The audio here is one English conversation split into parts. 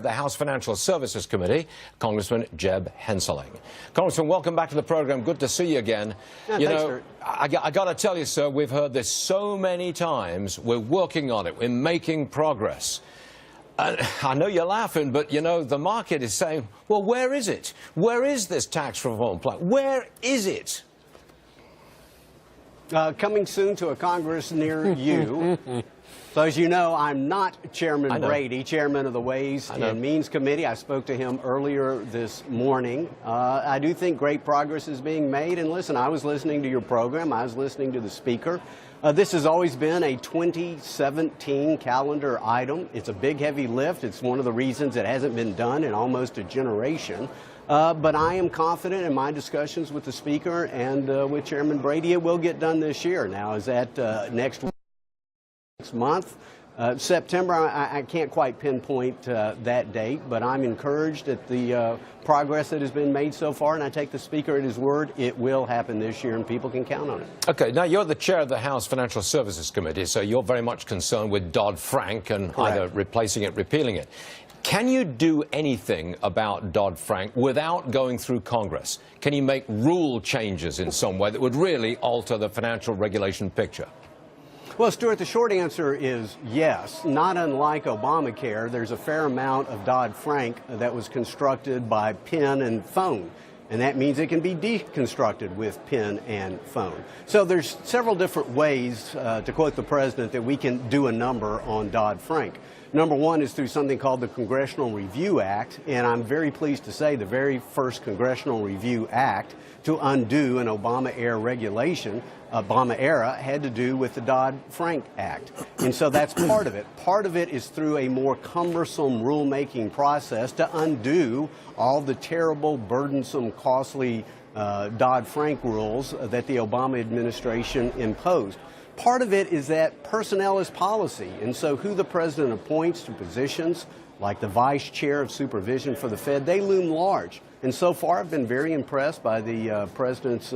The House Financial Services Committee, Congressman Jeb Hensarling. Congressman, welcome back to the program. Good to see you again. I got to tell you, sir, we've heard this so many times. We're working on it. We're making progress. I know you're laughing, but, the market is saying, well, where is it? Where is this tax reform plan? Where is it? Coming soon to a Congress near you. So as you know, I'm not Chairman Brady, Chairman of the Ways and Means Committee. I spoke to him earlier this morning. I do think great progress is being made. And listen, I was listening to your program. I was listening to the Speaker. This has always been a 2017 calendar item. It's a big, heavy lift. It's one of the reasons it hasn't been done in almost a generation. But I am confident in my discussions with the Speaker and with Chairman Brady, it will get done this year. Now, is that next month? September, I can't quite pinpoint that date, but I'm encouraged at the progress that has been made so far, and I take the Speaker at his word. It will happen this year, and people can count on it. Okay, now you're the chair of the House Financial Services Committee, so you're very much concerned with Dodd-Frank and either replacing it, repealing it. Can you do anything about Dodd-Frank without going through Congress? Can you make rule changes in some way that would really alter the financial regulation picture? Well, Stuart, the short answer is yes. Not unlike Obamacare, there's a fair amount of Dodd-Frank that was constructed by pen and phone. And that means it can be deconstructed with pen and phone. So there's several different ways, to quote the president, that we can do a number on Dodd-Frank. Number one is through something called the Congressional Review Act, and I'm very pleased to say the very first Congressional Review Act to undo an Obama-era regulation, Obama-era, had to do with the Dodd-Frank Act. And so that's part of it. Part of it is through a more cumbersome rulemaking process to undo all the terrible, burdensome, costly Dodd-Frank rules that the Obama administration imposed. Part of it is that personnel is policy, and so who the president appoints to positions like the vice chair of supervision for the Fed, they loom large. And so far, I've been very impressed by the president's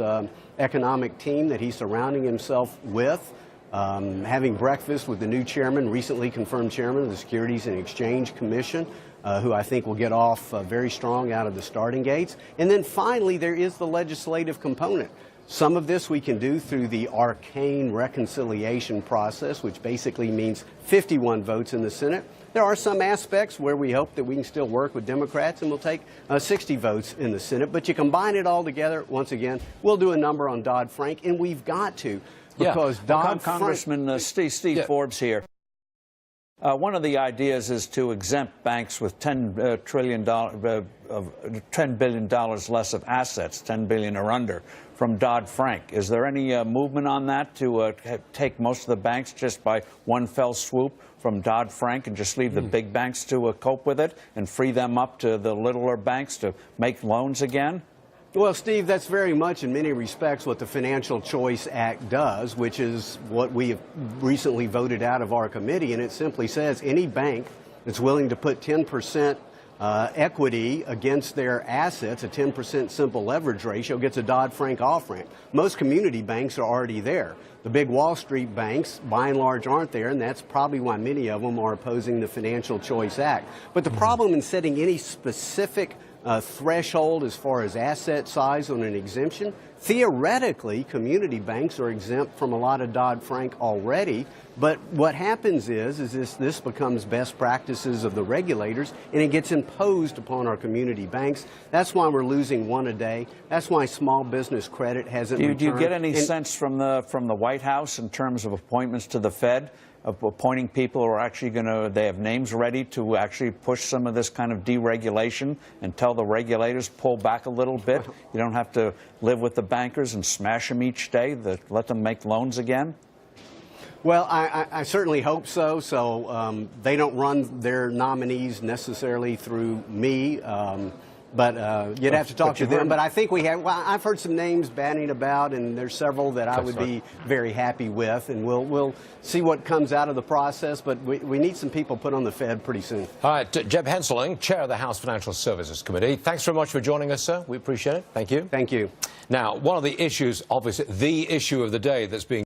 economic team that he's surrounding himself with. Having breakfast with the new chairman, recently confirmed chairman of the Securities and Exchange Commission, who I think will get off very strong out of the starting gates. And then finally, there is the legislative component. Some of this we can do through the arcane reconciliation process, which basically means 51 votes in the Senate. There are some aspects where we hope that we can still work with Democrats, and we'll take 60 votes in the Senate. But you combine it all together, once again, we'll do a number on Dodd-Frank, and we've got to, because Dodd-Frank... Congressman Steve Forbes here. One of the ideas is to exempt banks with $10 billion less of assets, $10 billion or under, from Dodd-Frank. Is there any movement on that to take most of the banks just by one fell swoop from Dodd-Frank and just leave the big banks to cope with it and free them up to the littler banks to make loans again? Well, Steve, that's very much in many respects what the Financial Choice Act does, which is what we have recently voted out of our committee. And it simply says any bank that's willing to put 10% equity against their assets, a 10% simple leverage ratio, gets a Dodd-Frank off-ramp. Most community banks are already there. The big Wall Street banks, by and large, aren't there, and that's probably why many of them are opposing the Financial Choice Act. But the problem in setting any specific threshold as far as asset size on an exemption, theoretically, community banks are exempt from a lot of Dodd-Frank already. But what happens is this becomes best practices of the regulators, and it gets imposed upon our community banks. That's why we're losing one a day. That's why small business credit hasn't returned. Do you get any sense from the White House in terms of appointments to the Fed, of appointing people who are actually they have names ready to actually push some of this kind of deregulation and tell the regulators, pull back a little bit? You don't have to live with the bankers and smash them each day, let them make loans again? Well, I certainly hope so. So they don't run their nominees necessarily through me. But you'd have to talk to them. But I think we have, well, I've heard some names bandied about, and there's several that I would be very happy with. And we'll see what comes out of the process. But we need some people put on the Fed pretty soon. All right. Jeb Hensarling, Chair of the House Financial Services Committee. Thanks very much for joining us, sir. We appreciate it. Thank you. Thank you. Now, one of the issues, obviously, the issue of the day that's being